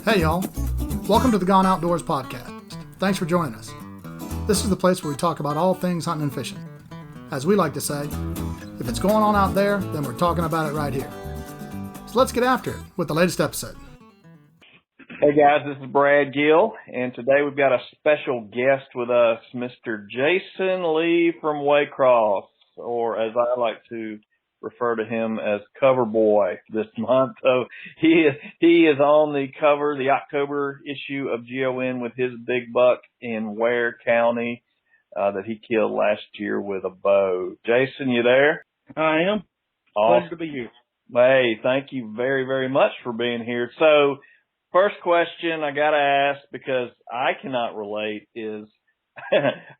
Hey y'all, welcome to the Gone Outdoors podcast. Thanks for joining us. This is the place where we talk about all things hunting and fishing. As we like to say, if it's going on out there, then we're talking about it right here. So let's get after it with the latest episode. Hey guys, this is Brad Gill, and today we've got a special guest with us, Mr. Jason Lee from Waycross, or as I like to refer to him as Cover Boy this month. So he is on the cover, the October issue of GON with his big buck in Ware County that he killed last year with a bow. Jason, you there? I am. Awesome. Pleasure to be here. Hey, thank you very, very much for being here. So first question I got to ask, because I cannot relate, is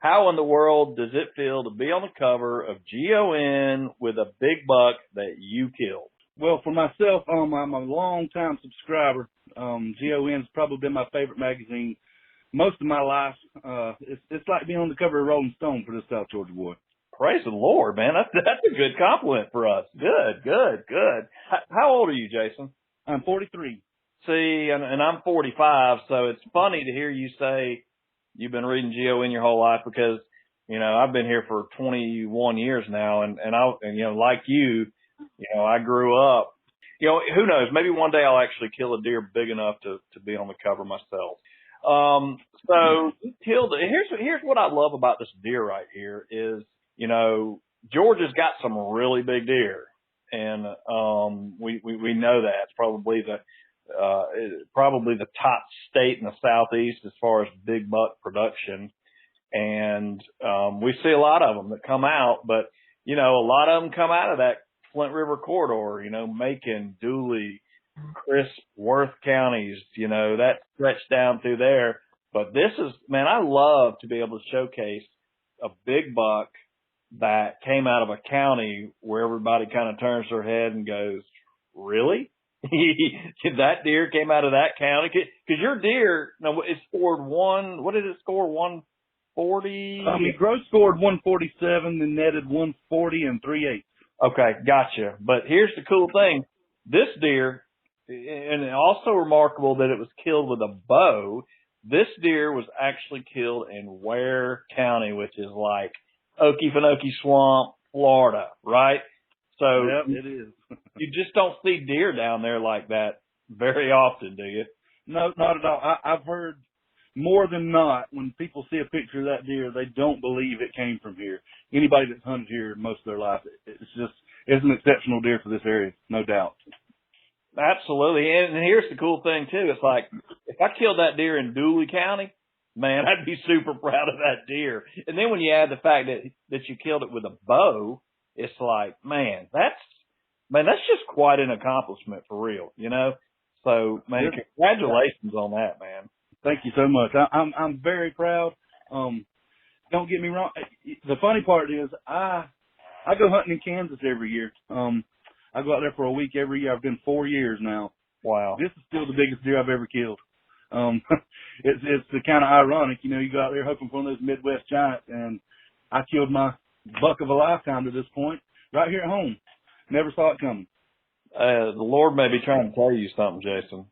how in the world does it feel to be on the cover of GON with a big buck that you killed? Well, for myself, I'm a long-time subscriber. GON's probably been my favorite magazine most of my life. It's like being on the cover of Rolling Stone for this South Georgia boy. Praise the Lord, man. That's a good compliment for us. Good. How old are you, Jason? I'm 43. See, and I'm 45, so it's funny to hear you say you've been reading GON your whole life, because, you know, I've been here for 21 years now, and you know, like you know, I grew up, you know, who knows, maybe one day I'll actually kill a deer big enough to be on the cover myself. So you killed it. Here's what I love about this deer right here is, you know, Georgia's got some really big deer, and we know that. It's probably the top state in the Southeast as far as big buck production. And we see a lot of them that come out, but, you know, a lot of them come out of that Flint River corridor, you know, Macon, Dooley, Crisp, Worth counties, you know, that stretch down through there. But this is, man, I love to be able to showcase a big buck that came out of a county where everybody kind of turns their head and goes, really? That deer came out of that county? Because your deer, no, it scored what did it score? 140? He gross scored 147 and netted 140 and 3/8. Okay, gotcha. But here's the cool thing. This deer, and also remarkable that it was killed with a bow, this deer was actually killed in Ware County, which is like Okefenokee Swamp, Florida, right? So yep, it is. You just don't see deer down there like that very often, do you? No, not at all. I've heard more than not, when people see a picture of that deer, they don't believe it came from here. Anybody that's hunted here most of their life, it's an exceptional deer for this area, no doubt. Absolutely. And here's the cool thing too. It's like, if I killed that deer in Dooley County, man, I'd be super proud of that deer. And then when you add the fact that you killed it with a bow, it's like, man, that's just quite an accomplishment for real, you know? So, man, congratulations on that, man. Thank you so much. I'm very proud. Don't get me wrong. The funny part is I go hunting in Kansas every year. I go out there for a week every year. I've been 4 years now. Wow. This is still the biggest deer I've ever killed. It's the kind of ironic, you know, you go out there hoping for one of those Midwest giants, and I killed my buck of a lifetime to this point right here at home. Never saw it coming. The Lord may be trying to tell you something, Jason.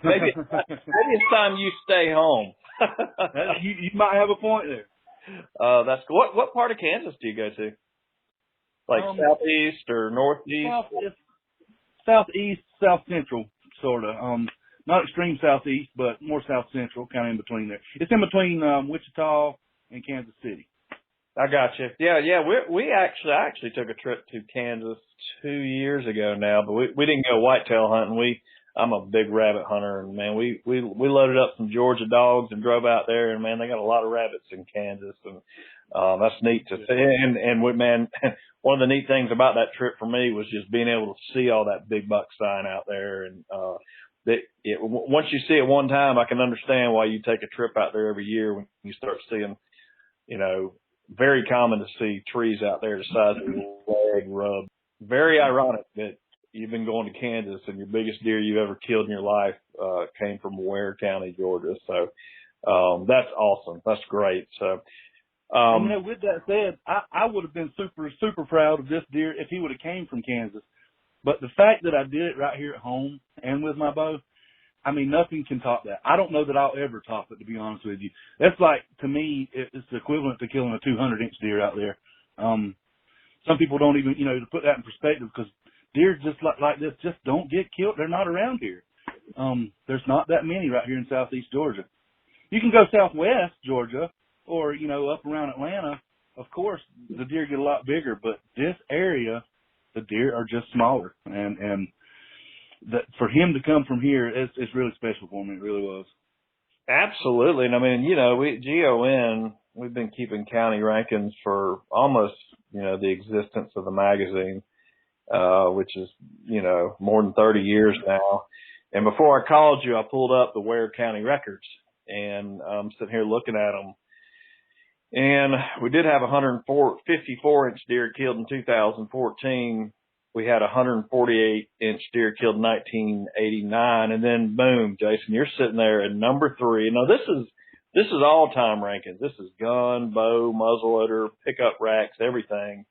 maybe it's time you stay home. you might have a point there. That's cool. What part of Kansas do you go to? Like southeast or northeast? Southeast, south central, sort of. Not extreme southeast, but more south central, kind of in between there. It's in between Wichita and Kansas City. I got you. Yeah. I actually took a trip to Kansas 2 years ago now, but we didn't go whitetail hunting. I'm a big rabbit hunter, and man, we loaded up some Georgia dogs and drove out there, and man, they got a lot of rabbits in Kansas, and that's neat to see. And man, one of the neat things about that trip for me was just being able to see all that big buck sign out there, and once you see it one time, I can understand why you take a trip out there every year when you start seeing, you know. Very common to see trees out there the size of your leg rub. Very ironic that you've been going to Kansas and your biggest deer you've ever killed in your life came from Ware County, Georgia. So that's awesome. That's great. So, you know, with that said, I would have been super proud of this deer if he would have came from Kansas. But the fact that I did it right here at home and with my bow, I mean, nothing can top that. I don't know that I'll ever top it, to be honest with you. That's like, to me, it's the equivalent to killing a 200-inch deer out there. Some people don't even, to put that in perspective, because deer just like this just don't get killed. They're not around here. There's not that many right here in southeast Georgia. You can go southwest Georgia or, up around Atlanta. Of course, the deer get a lot bigger, but this area, the deer are just smaller. And that for him to come from here, it's really special for me. It really was. Absolutely. And I mean, GON, we've been keeping county rankings for almost, the existence of the magazine, which is, more than 30 years now. And before I called you, I pulled up the Ware County records, and I'm sitting here looking at them. And we did have 54-inch deer killed in 2014. We had 148-inch deer killed in 1989. And then, boom, Jason, you're sitting there at number 3. Now, this is all-time rankings. This is gun, bow, muzzleloader, pickup racks, everything.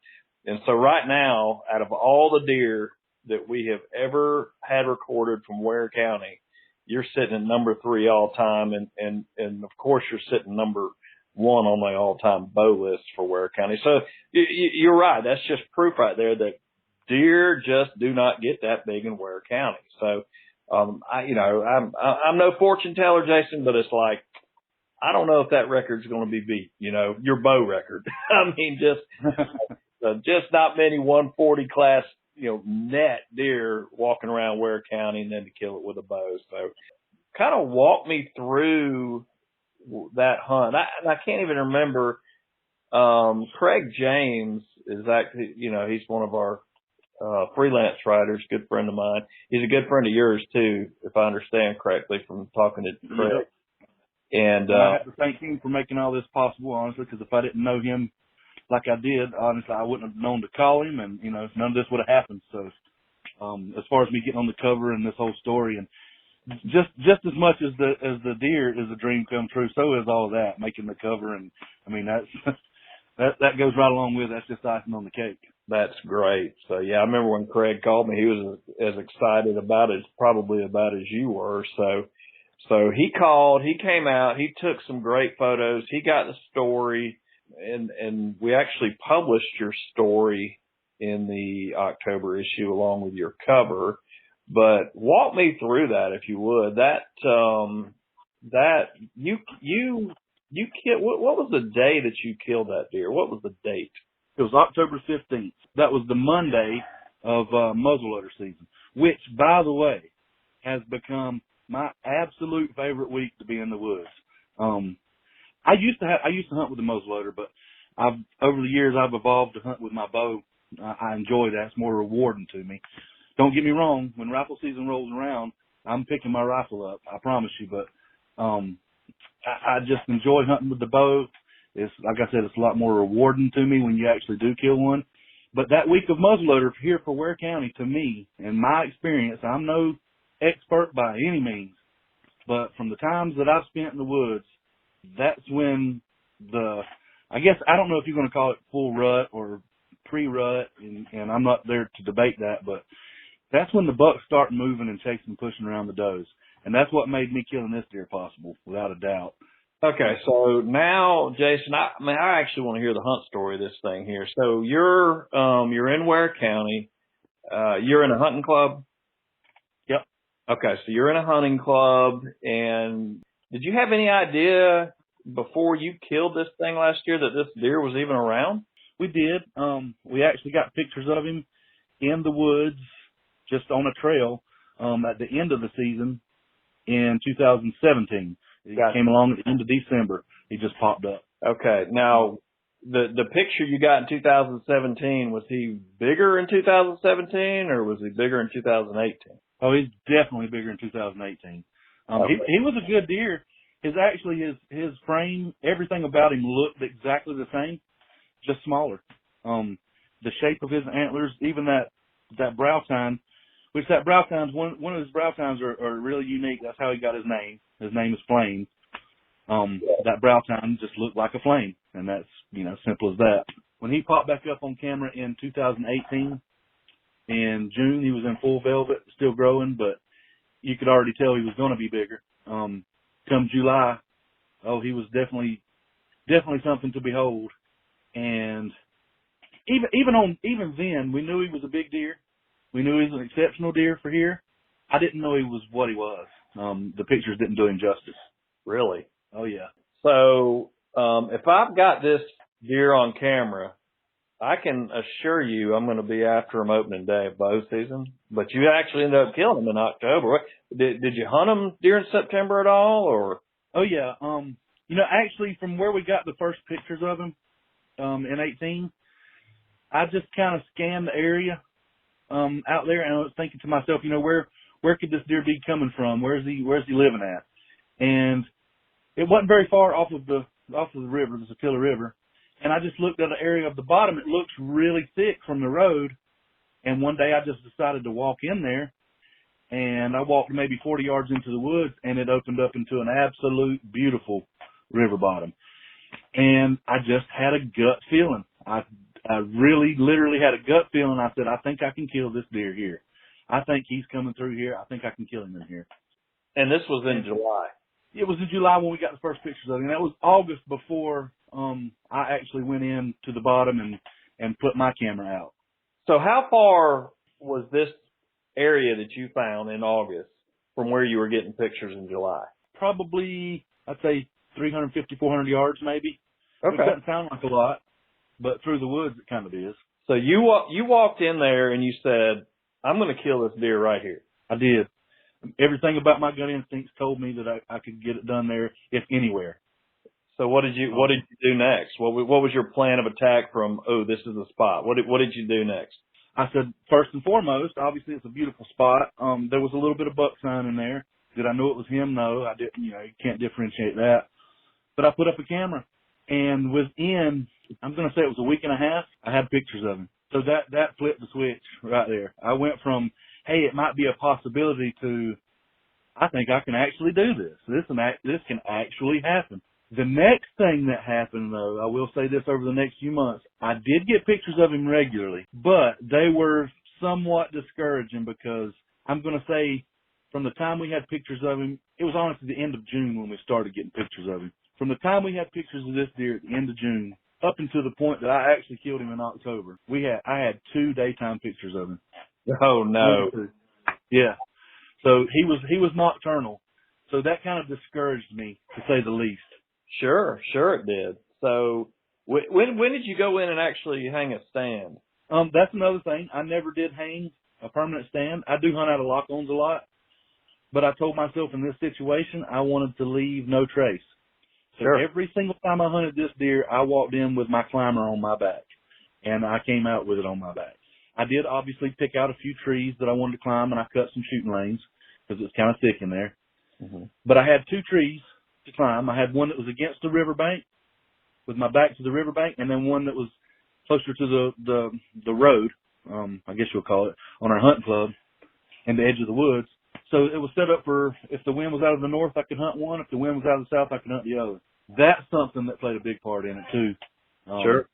And so right now, out of all the deer that we have ever had recorded from Ware County, you're sitting at number 3 all-time. And of course, you're sitting number 1 on my all-time bow list for Ware County. So you're right. That's just proof right there that deer just do not get that big in Ware County. So, I'm no fortune teller, Jason, but it's like, I don't know if that record's going to be beat, your bow record. I mean, just not many 140 class, net deer walking around Ware County and then to kill it with a bow. So kind of walk me through that hunt. I can't even remember. Craig James is actually, he's one of our freelance writers, good friend of mine. He's a good friend of yours too, if I understand correctly from talking to Craig. Yep. And I have to thank him for making all this possible, honestly, because if I didn't know him like I did, honestly, I wouldn't have known to call him, and none of this would have happened. So, as far as me getting on the cover and this whole story, and just as much as the deer is a dream come true, so is all of that, making the cover, and I mean that's that goes right along with it. That's just icing on the cake. That's great. So yeah, I remember when Craig called me, he was as excited about it, probably about as you were. So he called, he came out, he took some great photos, he got the story, and we actually published your story in the October issue along with your cover. But walk me through that, if you would. That you killed. What was the day that you killed that deer? What was the date? It was October 15th. That was the Monday of muzzleloader season, which, by the way, has become my absolute favorite week to be in the woods. I used to hunt with the muzzleloader, but over the years I've evolved to hunt with my bow. I enjoy that. It's more rewarding to me. Don't get me wrong. When rifle season rolls around, I'm picking my rifle up. I promise you. But I just enjoy hunting with the bow. It's like I said, it's a lot more rewarding to me when you actually do kill one. But that week of muzzleloader here for Ware County, to me, in my experience, I'm no expert by any means, but from the times that I've spent in the woods, that's when I guess, I don't know if you're going to call it full rut or pre-rut, and I'm not there to debate that, but that's when the bucks start moving and chasing, pushing around the does. And that's what made me killing this deer possible, without a doubt. Okay, so now, Jason, I actually want to hear the hunt story of this thing here. So you're in Ware County. You're in a hunting club? Yep. Okay, so you're in a hunting club, and did you have any idea before you killed this thing last year that this deer was even around? We did. We actually got pictures of him in the woods, just on a trail, at the end of the season in 2017. He came along at the end of December. He just popped up. Okay. Now, the picture you got in 2017, was he bigger in 2017 or was he bigger in 2018? Oh, he's definitely bigger in 2018. Okay. He was a good deer. His frame, everything about him looked exactly the same, just smaller. The shape of his antlers, even that brow tine, which that brow tine's one of his brow tines are really unique. That's how he got his name. His name is Flame. That brow tine just looked like a flame, and that's, simple as that. When he popped back up on camera in 2018, in June, he was in full velvet, still growing, but you could already tell he was going to be bigger. Come July, he was definitely something to behold. And even then, we knew he was a big deer. We knew he was an exceptional deer for here. I didn't know he was what he was. The pictures didn't do him justice. Really? Oh yeah. So, if I've got this deer on camera, I can assure you I'm going to be after him opening day of bow season. But you actually ended up killing him in October. Did you hunt him during September at all, or? Oh yeah. Actually, from where we got the first pictures of him, in 18, I just kind of scanned the area, out there, and I was thinking to myself, where could this deer be coming from? Where's he living at? And it wasn't very far off of the river, the Sakilla River. And I just looked at the area of the bottom. It looks really thick from the road. And one day I just decided to walk in there, and I walked maybe 40 yards into the woods, and it opened up into an absolute beautiful river bottom. And I just had a gut feeling. I really literally had a gut feeling. I said, I think I can kill this deer here. I think he's coming through here. I think I can kill him in here. And this was in July. It was in July when we got the first pictures of him. That was August before I actually went in to the bottom and put my camera out. So how far was this area that you found in August from where you were getting pictures in July? Probably, I'd say 350, 400 yards maybe. Okay. It doesn't sound like a lot, but through the woods it kind of is. So you walked in there and you said, I'm going to kill this deer right here. I did. Everything about my gut instincts told me that I could get it done there, if anywhere. So what did you do next? What was your plan of attack from, this is the spot? What did you do next? I said, first and foremost, obviously it's a beautiful spot. There was a little bit of buck sign in there. Did I know it was him? No, I didn't. You can't differentiate that. But I put up a camera, and within, I'm going to say it was a week and a half, I had pictures of him. So that flipped the switch right there. I went from, hey, it might be a possibility to, I think I can actually do this. This can actually happen. The next thing that happened, though, I will say this, over the next few months, I did get pictures of him regularly, but they were somewhat discouraging because I'm going to say from the time we had pictures of him, it was honestly the end of June when we started getting pictures of him. From the time we had pictures of this deer at the end of June up until the point that I actually killed him in October, I had 2 daytime pictures of him. Oh, no. Yeah. So he was nocturnal. So that kind of discouraged me, to say the least. Sure it did. So when did you go in and actually hang a stand? That's another thing. I never did hang a permanent stand. I do hunt out of lock-ons a lot, but I told myself in this situation I wanted to leave no trace. So Every single time I hunted this deer, I walked in with my climber on my back, and I came out with it on my back. I did obviously pick out a few trees that I wanted to climb, and I cut some shooting lanes because it's kind of thick in there. Mm-hmm. But I had 2 trees to climb. I had one that was against the riverbank with my back to the riverbank, and then one that was closer to the road, I guess you'll call it, on our hunting club and the edge of the woods. So it was set up for, if the wind was out of the north, I could hunt one. If the wind was out of the south, I could hunt the other. That's something that played a big part in it too. Sure.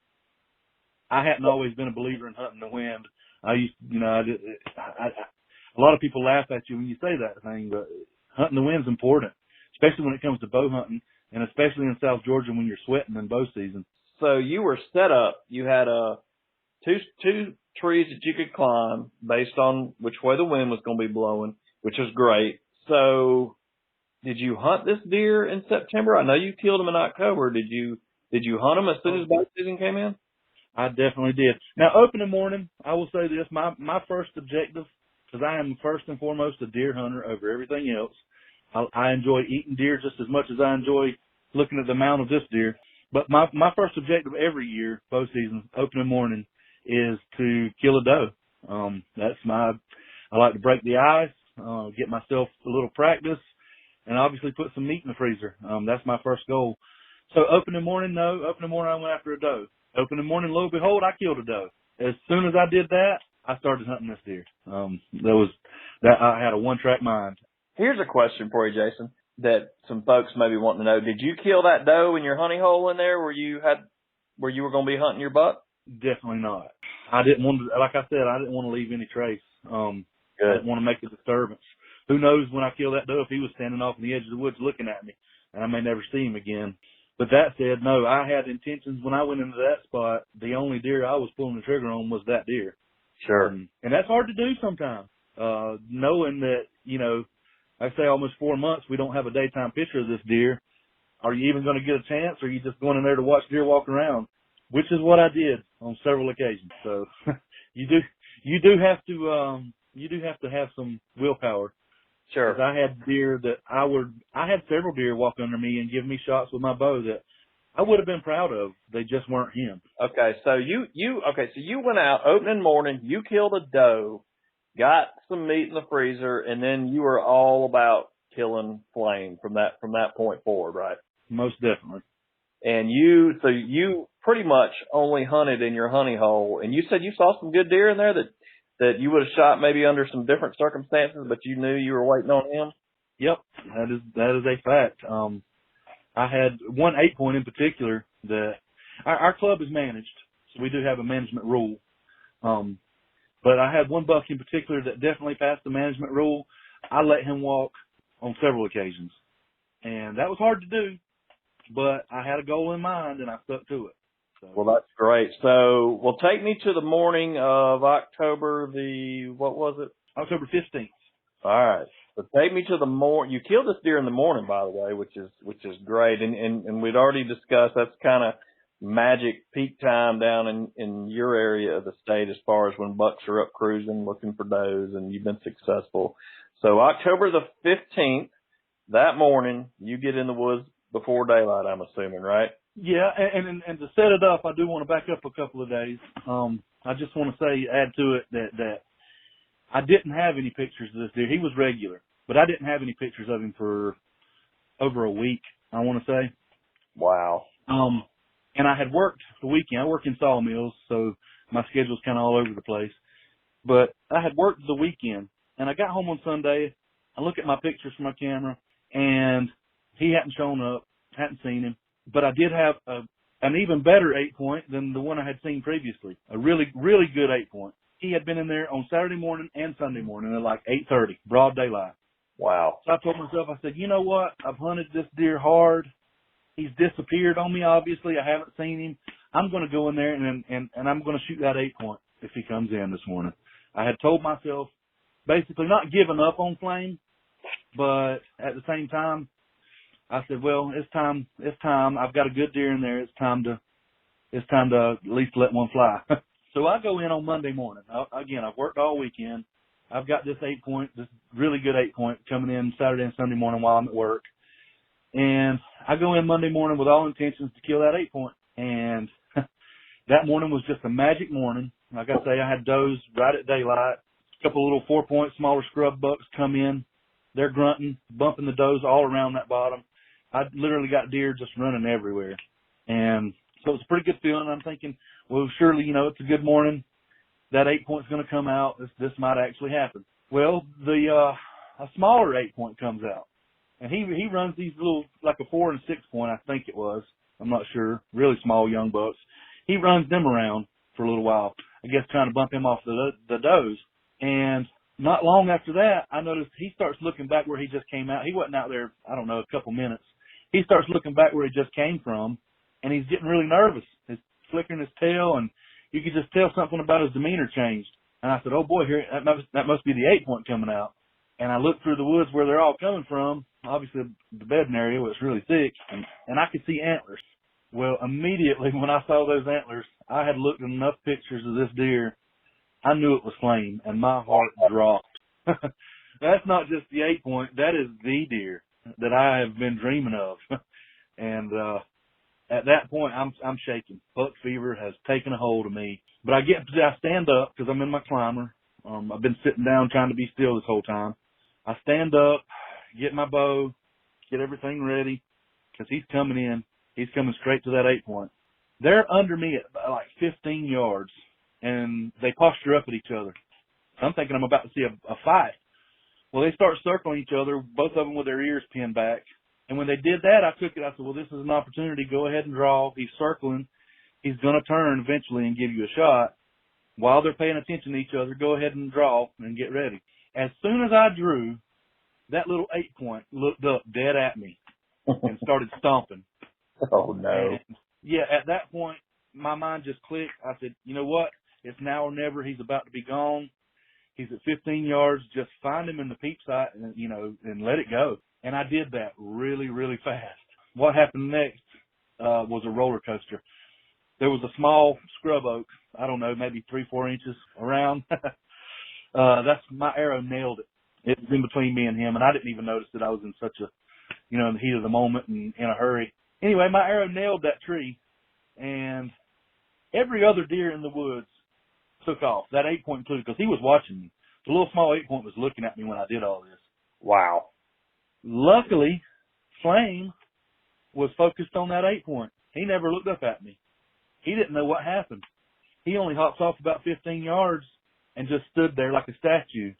I hadn't always been a believer in hunting the wind. I used, a lot of people laugh at you when you say that thing, but hunting the wind's important, especially when it comes to bow hunting, and especially in South Georgia when you're sweating in bow season. So you were set up. You had two trees that you could climb based on which way the wind was going to be blowing, which was great. So did you hunt this deer in September? I know you killed him in October. Did you hunt him as soon as bow season came in? I definitely did. Now, opening morning, I will say this, my first objective, because I am first and foremost a deer hunter over everything else. I enjoy eating deer just as much as I enjoy looking at the mount of this deer. But my first objective every year, bow season, opening morning, is to kill a doe. I like to break the ice, get myself a little practice, and obviously put some meat in the freezer. That's my first goal. So opening morning, I went after a doe. Opening morning, lo and behold, I killed a doe. As soon as I did that, I started hunting this deer. I had a one-track mind. Here's a question for you, Jason, that some folks may be wanting to know. Did you kill that doe in your honey hole in there where you were going to be hunting your buck? Definitely not. I didn't want to, like I said, I didn't want to leave any trace. I didn't want to make a disturbance. who knows when I kill that doe if he was standing off in the edge of the woods looking at me, and I may never see him again. But that said, no, I had intentions when I went into that spot. The only deer I was pulling the trigger on was that deer. Sure. And that's hard to do sometimes, knowing that, I say almost 4 months we don't have a daytime picture of this deer. Are you even going to get a chance, or are you just going in there to watch deer walk around? Which is what I did on several occasions. So you do have to have some willpower. Sure. 'Cause I had deer that I had several deer walk under me and give me shots with my bow that I would have been proud of. They just weren't him. Okay. So you went out opening morning, you killed a doe, got some meat in the freezer, and then you were all about killing flame from that point forward, right? Most definitely. And you pretty much only hunted in your honey hole, and you said you saw some good deer in there that you would have shot maybe under some different circumstances, but you knew you were waiting on him? Yep, that is a fact. I had one 8-point in particular that our club is managed, so we do have a management rule. But I had one buck in particular that definitely passed the management rule. I let him walk on several occasions, and that was hard to do, but I had a goal in mind and I stuck to it. So. Well, that's great. So, take me to the morning of October what was it? October 15th. All right. So take me to the you killed this deer in the morning, by the way, which is great. And we'd already discussed that's kind of magic peak time down in your area of the state as far as when bucks are up cruising looking for does, and you've been successful. So October the 15th, that morning, you get in the woods before daylight, I'm assuming, right? Yeah, and to set it up, I do want to back up a couple of days. I just want to add to it that I didn't have any pictures of this deer. He was regular, but I didn't have any pictures of him for over a week, I want to say. Wow. And I had worked the weekend. I work in sawmills, so my schedule's kind of all over the place. But I had worked the weekend, and I got home on Sunday. I look at my pictures from my camera, and he hadn't shown up, hadn't seen him. But I did have an even better 8-point than the one I had seen previously, a really, really good 8-point. He had been in there on Saturday morning and Sunday morning at like 8:30, broad daylight. Wow. So I told myself, I said, you know what? I've hunted this deer hard. He's disappeared on me, obviously. I haven't seen him. I'm going to go in there and I'm going to shoot that 8-point if he comes in this morning. I had told myself basically not giving up on Flame, but at the same time, I said, well, it's time. I've got a good deer in there. It's time to at least let one fly. So I go in on Monday morning. Again, I've worked all weekend. I've got this 8-point, this really good 8-point coming in Saturday and Sunday morning while I'm at work. And I go in Monday morning with all intentions to kill that 8-point. And that morning was just a magic morning. Like I say, I had does right at daylight. A couple of little 4-point, smaller scrub bucks come in. They're grunting, bumping the does all around that bottom. I literally got deer just running everywhere. And so it's a pretty good feeling. I'm thinking, well, surely, it's a good morning. That 8-point's going to come out. This might actually happen. Well, a smaller 8-point comes out. And he runs these little, like a 4 and 6-point, I think it was. I'm not sure. Really small young bucks. He runs them around for a little while. I guess trying to bump him off the does. And not long after that, I noticed he starts looking back where he just came out. He wasn't out there, I don't know, a couple minutes. He starts looking back where he just came from, and he's getting really nervous. He's flickering his tail, and you could just tell something about his demeanor changed. And I said, oh, boy, here that must be the 8-point coming out. And I looked through the woods where they're all coming from, obviously the bedding area was really thick, and I could see antlers. Well, immediately when I saw those antlers, I had looked at enough pictures of this deer. I knew it was Flame, and my heart dropped. That's not just the 8-point. That is the deer that I have been dreaming of. And at that point, I'm shaking. Buck fever has taken a hold of me. But I stand up because I'm in my climber. I've been sitting down trying to be still this whole time. I stand up, get my bow, get everything ready because he's coming in. He's coming straight to that 8-point. They're under me at like 15 yards, and they posture up at each other. So I'm thinking I'm about to see a fight. Well, they start circling each other, both of them with their ears pinned back. And when they did that, I said, well, this is an opportunity. Go ahead and draw. He's circling. He's going to turn eventually and give you a shot. While they're paying attention to each other, go ahead and draw and get ready. As soon as I drew, that little 8-point looked up dead at me and started stomping. Oh, no. And, yeah, at that point, my mind just clicked. I said, you know what? It's now or never. He's about to be gone. He's at 15 yards. Just find him in the peep sight and, and let it go. And I did that really, really fast. What happened next was a roller coaster. There was a small scrub oak, I don't know, maybe 3-4 inches around. That's my arrow nailed it. It was in between me and him, and I didn't even notice that I was in such a, in the heat of the moment and in a hurry. Anyway, my arrow nailed that tree, and every other deer in the woods took off. That 8-point included, because he was watching me. The little small 8-point was looking at me when I did all this. Wow. Luckily, Flame was focused on that 8-point. He never looked up at me. He didn't know what happened. He only hopped off about 15 yards and just stood there like a statue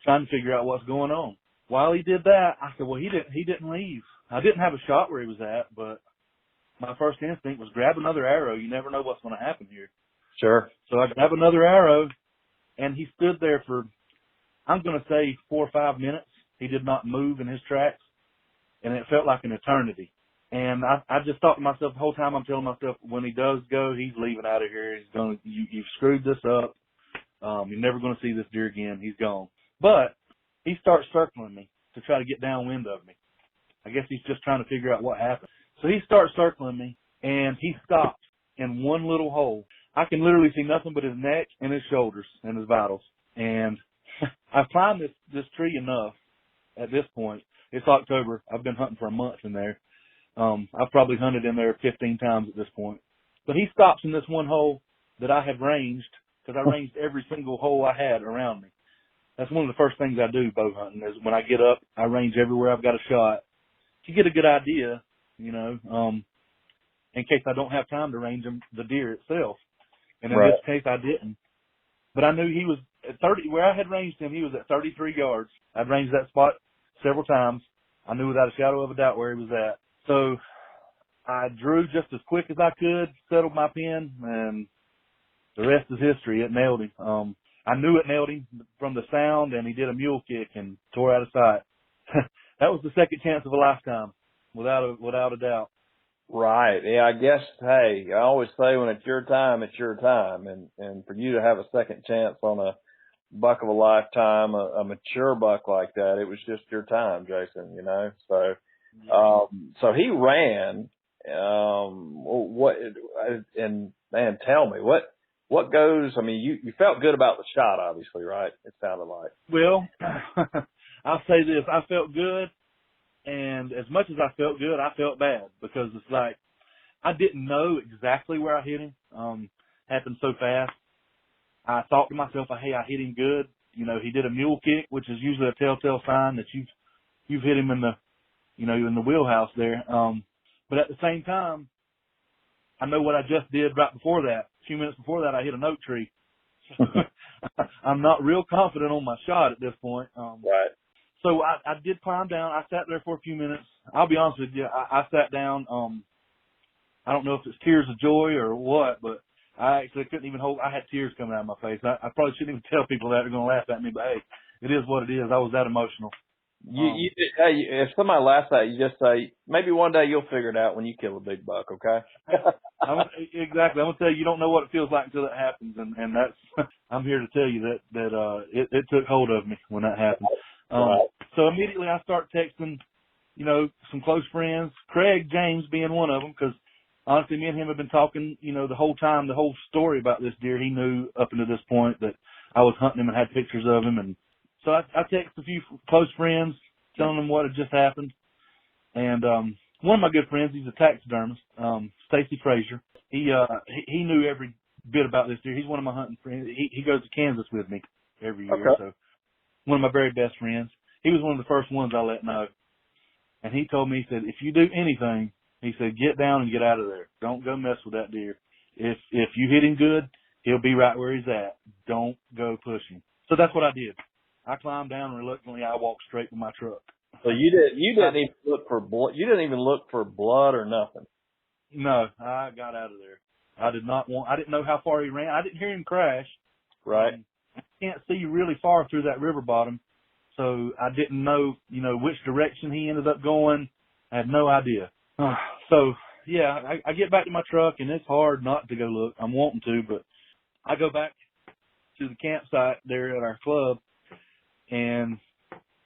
trying to figure out what's going on. While he did that, I said, well, he didn't leave. I didn't have a shot where he was at, but my first instinct was grab another arrow. You never know what's going to happen here. Sure. So I grabbed another arrow, and he stood there for, I'm going to say, 4 or 5 minutes. He did not move in his tracks, and it felt like an eternity. And I just thought to myself the whole time, I'm telling myself, when he does go, he's leaving out of here. He's going. You've screwed this up. You're never going to see this deer again. He's gone. But he starts circling me to try to get downwind of me. I guess he's just trying to figure out what happened. So he starts circling me, and he stops in one little hole. I can literally see nothing but his neck and his shoulders and his vitals. And I've climbed this tree enough at this point. It's October. I've been hunting for a month in there. I've probably hunted in there 15 times at this point. But he stops in this one hole that I have ranged, because I ranged every single hole I had around me. That's one of the first things I do bow hunting, is when I get up, I range everywhere I've got a shot to get a good idea, in case I don't have time to range the deer itself. And in this case, I didn't. But I knew he was at 30, where I had ranged him, he was at 33 yards. I'd ranged that spot several times. I knew without a shadow of a doubt where he was at. So I drew just as quick as I could, settled my pin, and the rest is history. It nailed him. I knew it nailed him from the sound, and he did a mule kick and tore out of sight. That was the second chance of a lifetime, without a doubt. Right. Yeah, I guess, hey, I always say when it's your time, it's your time. And for you to have a second chance on a buck of a lifetime, a mature buck like that, it was just your time, Jason, So, so he ran, and man, tell me what goes, I mean, you felt good about the shot, obviously, right? It sounded like. Well, I'll say this, I felt good. And as much as I felt good, I felt bad, because it's like I didn't know exactly where I hit him. Happened so fast. I thought to myself, hey, I hit him good. He did a mule kick, which is usually a telltale sign that you've hit him in the, in the wheelhouse there. But at the same time, I know what I just did right before that. A few minutes before that, I hit an oak tree. I'm not real confident on my shot at this point. Right. So I did climb down. I sat there for a few minutes. I'll be honest with you. I sat down. I don't know if it's tears of joy or what, but I actually couldn't even hold. I had tears coming out of my face. I probably shouldn't even tell people that. They're going to laugh at me, but hey, it is what it is. I was that emotional. If somebody laughs at you, just say, maybe one day you'll figure it out when you kill a big buck, okay? Exactly. I'm going to tell you, you don't know what it feels like until it happens, and that's, I'm here to tell you that it took hold of me when that happened. So immediately I start texting, some close friends, Craig James being one of them, because honestly, me and him have been talking, the whole time, the whole story about this deer. He knew up until this point that I was hunting him and had pictures of him. And so I texted a few close friends telling them what had just happened. And one of my good friends, he's a taxidermist, Stacy Frazier. He knew every bit about this deer. He's one of my hunting friends. He goes to Kansas with me every year. Okay. So one of my very best friends. He was one of the first ones I let know. And he told me, he said, if you do anything, he said, get down and get out of there. Don't go mess with that deer. If you hit him good, he'll be right where he's at. Don't go push him. So that's what I did. I climbed down, and reluctantly I walked straight to my truck. So you didn't even look for blood. You didn't even look for blood or nothing. No, I got out of there. I didn't know how far he ran. I didn't hear him crash. Right. I can't see really far through that river bottom. So I didn't know, which direction he ended up going. I had no idea. So, yeah, I get back to my truck, and it's hard not to go look. I'm wanting to, but I go back to the campsite there at our club, and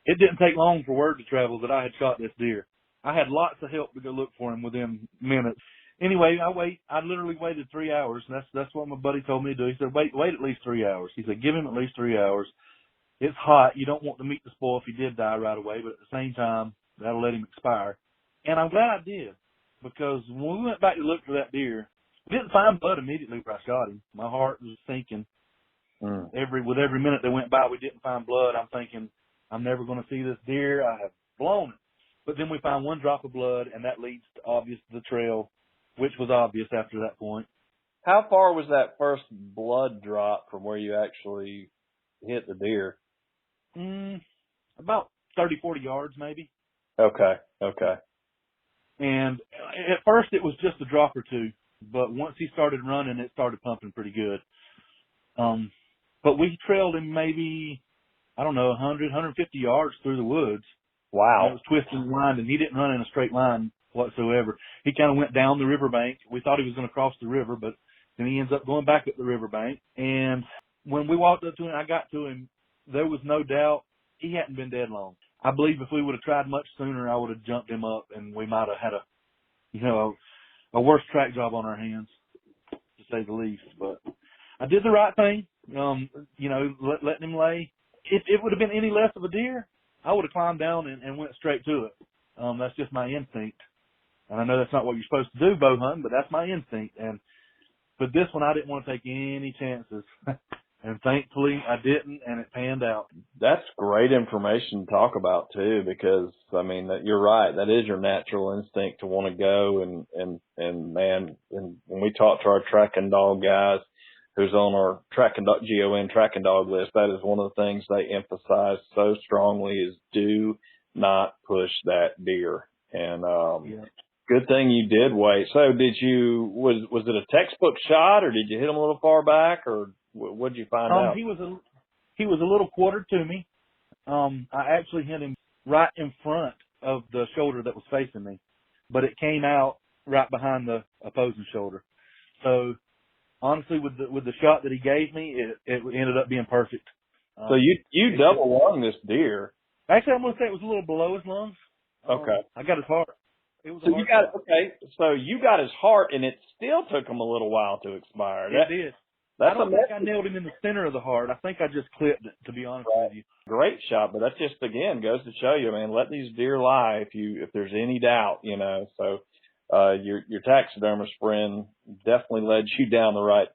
it didn't take long for word to travel that I had shot this deer. I had lots of help to go look for him within minutes. Anyway, I literally waited 3 hours. That's what my buddy told me to do. He said, wait at least 3 hours. He said, give him at least 3 hours. It's hot. You don't want the meat to spoil if he did die right away, but at the same time, that'll let him expire. And I'm glad I did, because when we went back to look for that deer, we didn't find blood immediately where I shot him. My heart was sinking. With every minute that went by, we didn't find blood. I'm thinking, I'm never going to see this deer. I have blown it. But then we found one drop of blood, and that leads to the trail, which was obvious after that point. How far was that first blood drop from where you actually hit the deer? About 30, 40 yards maybe. Okay. And at first it was just a drop or two, but once he started running, it started pumping pretty good. But we trailed him maybe, 100, 150 yards through the woods. Wow. And it was twisting and winding. He didn't run in a straight line whatsoever. He kind of went down the riverbank. We thought he was going to cross the river, but then he ends up going back up the riverbank. And when we walked up to him, I got to him, there was no doubt he hadn't been dead long. I believe if we would have tried much sooner, I would have jumped him up, and we might have had a worse track job on our hands, to say the least. But I did the right thing, letting him lay. If it would have been any less of a deer, I would have climbed down and went straight to it. That's just my instinct. And I know that's not what you're supposed to do, bow hunting, but that's my instinct. But this one, I didn't want to take any chances. And thankfully, I didn't, and it panned out. That's great information to talk about, too, because, you're right. That is your natural instinct to want to go. And man, when we talk to our tracking dog guys who's on our GON tracking dog list, that is one of the things they emphasize so strongly is do not push that deer. And good thing you did wait. So was it a textbook shot, or did you hit him a little far back, or what did you find out? He was a little quarter to me. I actually hit him right in front of the shoulder that was facing me, but it came out right behind the opposing shoulder. So honestly, with the shot that he gave me, it ended up being perfect. So you double lung this deer. Actually, I'm going to say it was a little below his lungs. Okay. I got his heart. It was so you got his heart, and it still took him a little while to expire. It did. I don't think I nailed him in the center of the heart. I think I just clipped it, to be honest with you. Great shot, but that just, again, goes to show you, man, let these deer lie if there's any doubt, So your taxidermist friend definitely led you down the right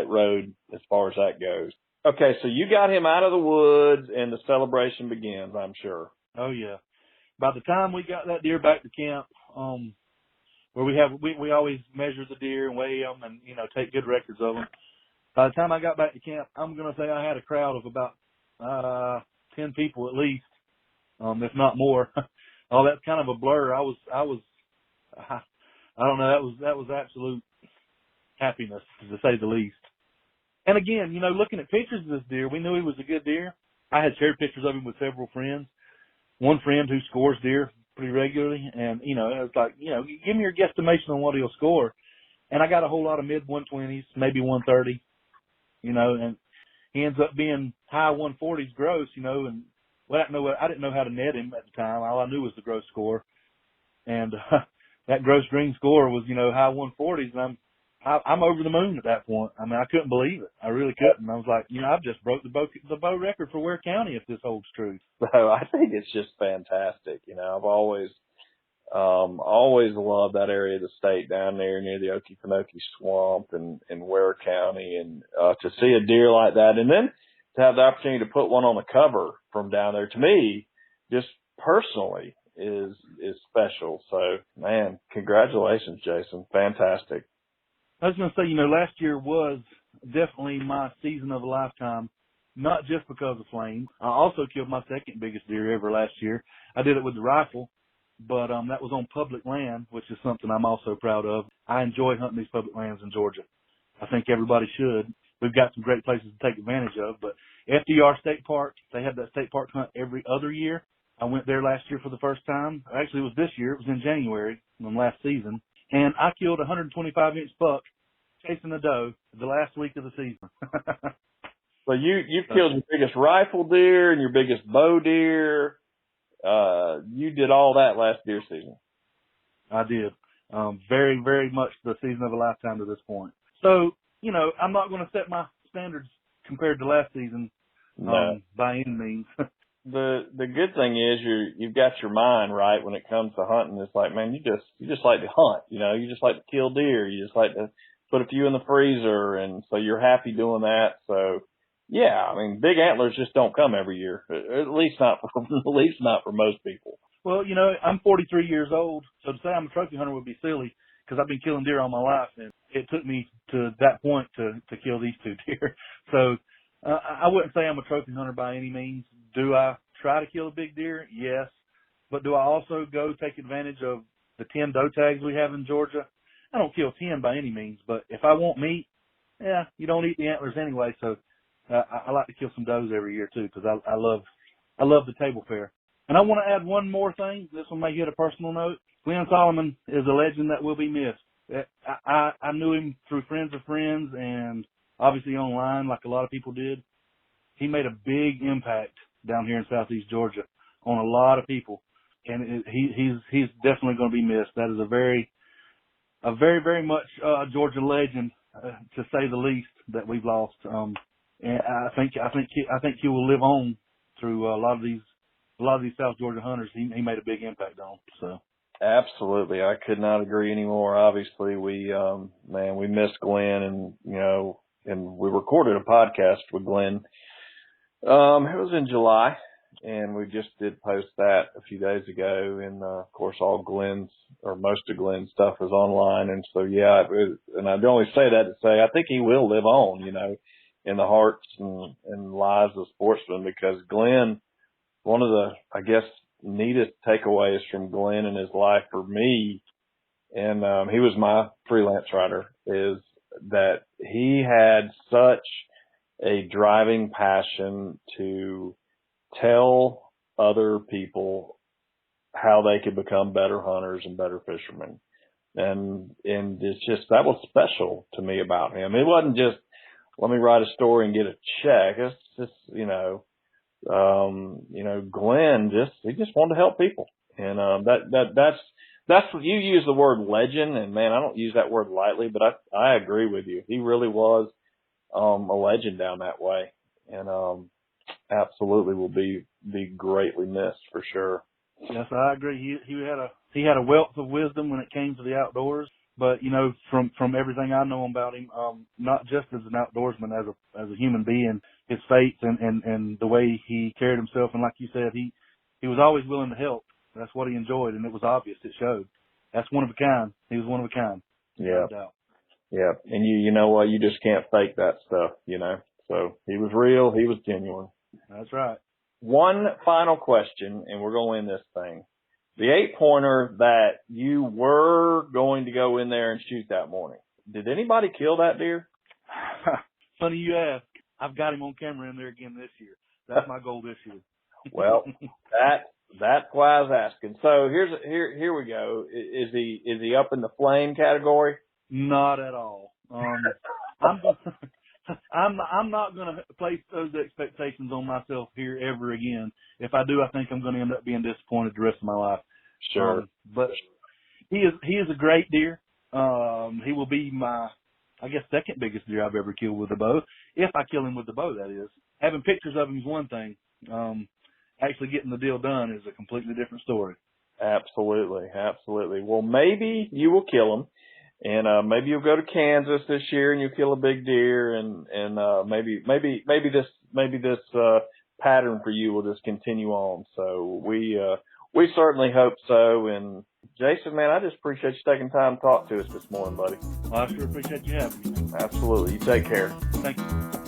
road as far as that goes. Okay, so you got him out of the woods, and the celebration begins, I'm sure. Oh, yeah. By the time we got that deer back to camp, where we always measure the deer and weigh them and, take good records of them. By the time I got back to camp, I'm going to say I had a crowd of about 10 people at least, if not more. Oh, that's kind of a blur. I don't know. That was absolute happiness, to say the least. And again, looking at pictures of this deer, we knew he was a good deer. I had shared pictures of him with several friends. One friend who scores deer pretty regularly, and it was like, give me your guesstimation on what he'll score. And I got a whole lot of mid 120s, maybe 130. And he ends up being high 140s gross, and I didn't know how to net him at the time. All I knew was the gross score. And that gross green score was, high 140s, and I'm over the moon at that point. I couldn't believe it. I really couldn't. I was like, I've just broke the bow record for Ware County if this holds true. So I think it's just fantastic. I've always loved that area of the state down there near the Okefenokee Swamp and Ware County, and to see a deer like that, and then to have the opportunity to put one on the cover from down there, to me, just personally, is special. So, man, congratulations, Jason. Fantastic. I was going to say, last year was definitely my season of a lifetime, not just because of flames. I also killed my second biggest deer ever last year. I did it with the rifle, but that was on public land, which is something I'm also proud of. I enjoy hunting these public lands in Georgia. I think everybody should. We've got some great places to take advantage of, but FDR State Park, they have that state park hunt every other year. I went there last year for the first time. Actually, it was this year. It was in January from last season. And I killed a 125-inch buck chasing a doe the last week of the season. So you've killed your biggest rifle deer and your biggest bow deer. You did all that last deer season. I did. Very, very much the season of a lifetime to this point. So, I'm not going to set my standards compared to last season by any means. The good thing is you've got your mind right when it comes to hunting. It's like, man, you just like to hunt, you just like to kill deer. You just like to put a few in the freezer. And so you're happy doing that. So yeah, I mean, big antlers just don't come every year, at least not for most people. Well, I'm 43 years old. So to say I'm a trophy hunter would be silly because I've been killing deer all my life. And it took me to that point to kill these two deer. So I wouldn't say I'm a trophy hunter by any means. Do I try to kill a big deer? Yes. But do I also go take advantage of the 10 doe tags we have in Georgia? I don't kill 10 by any means, but if I want meat, you don't eat the antlers anyway. So I like to kill some does every year too because I love the table fare. And I want to add one more thing. This one may hit a personal note. Glenn Solomon is a legend that will be missed. I knew him through friends of friends and obviously online like a lot of people did. He made a big impact down here in Southeast Georgia on a lot of people. And he's definitely going to be missed. That is a very, very much Georgia legend, to say the least, that we've lost. And I think he will live on through a lot of these South Georgia hunters. He made a big impact on. So absolutely, I could not agree anymore. Obviously, we missed Glenn, and and we recorded a podcast with Glenn. It was in July, and we just did post that a few days ago. And of course, all Glenn's or most of Glenn's stuff is online. And so, yeah, and I only say that to say I think he will live on, in the hearts and lives of sportsmen, because Glenn, one of the, I guess, neatest takeaways from Glenn in his life for me, and he was my freelance writer, is that he had such a driving passion to tell other people how they could become better hunters and better fishermen. And it's just, that was special to me about him. It wasn't just, let me write a story and get a check. It's just, Glenn he just wanted to help people. And, that's what you use the word legend. And man, I don't use that word lightly, but I agree with you. He really was, a legend down that way. And, absolutely will be greatly missed for sure. Yes, I agree. He had a wealth of wisdom when it came to the outdoors. But from everything I know about him, not just as an outdoorsman, as a human being, his faith and the way he carried himself, and like you said, he was always willing to help. That's what he enjoyed, and it was obvious. It showed. That's one of a kind. He was one of a kind. Yeah. No doubt. Yeah, and you know what? You just can't fake that stuff. So he was real. He was genuine. That's right. One final question, and we're going to end this thing. The 8-pointer that you were going to go in there and shoot that morning, did anybody kill that deer? Funny you ask. I've got him on camera in there again this year. That's my goal this year. Well, that's why I was asking. So here we go. Is he up in the flame category? Not at all. I'm not going to place those expectations on myself here ever again. If I do, I think I'm going to end up being disappointed the rest of my life. Sure. But he is a great deer. He will be my, I guess, second biggest deer I've ever killed with a bow. If I kill him with the bow, that is. Having pictures of him is one thing. Actually getting the deal done is a completely different story. Absolutely. Well, maybe you will kill him. And maybe you'll go to Kansas this year and you'll kill a big deer, and maybe this pattern for you will just continue on. So we certainly hope so. And Jason, man, I just appreciate you taking time to talk to us this morning, buddy. Well, I sure appreciate you having me. Absolutely. You take care. Thank you.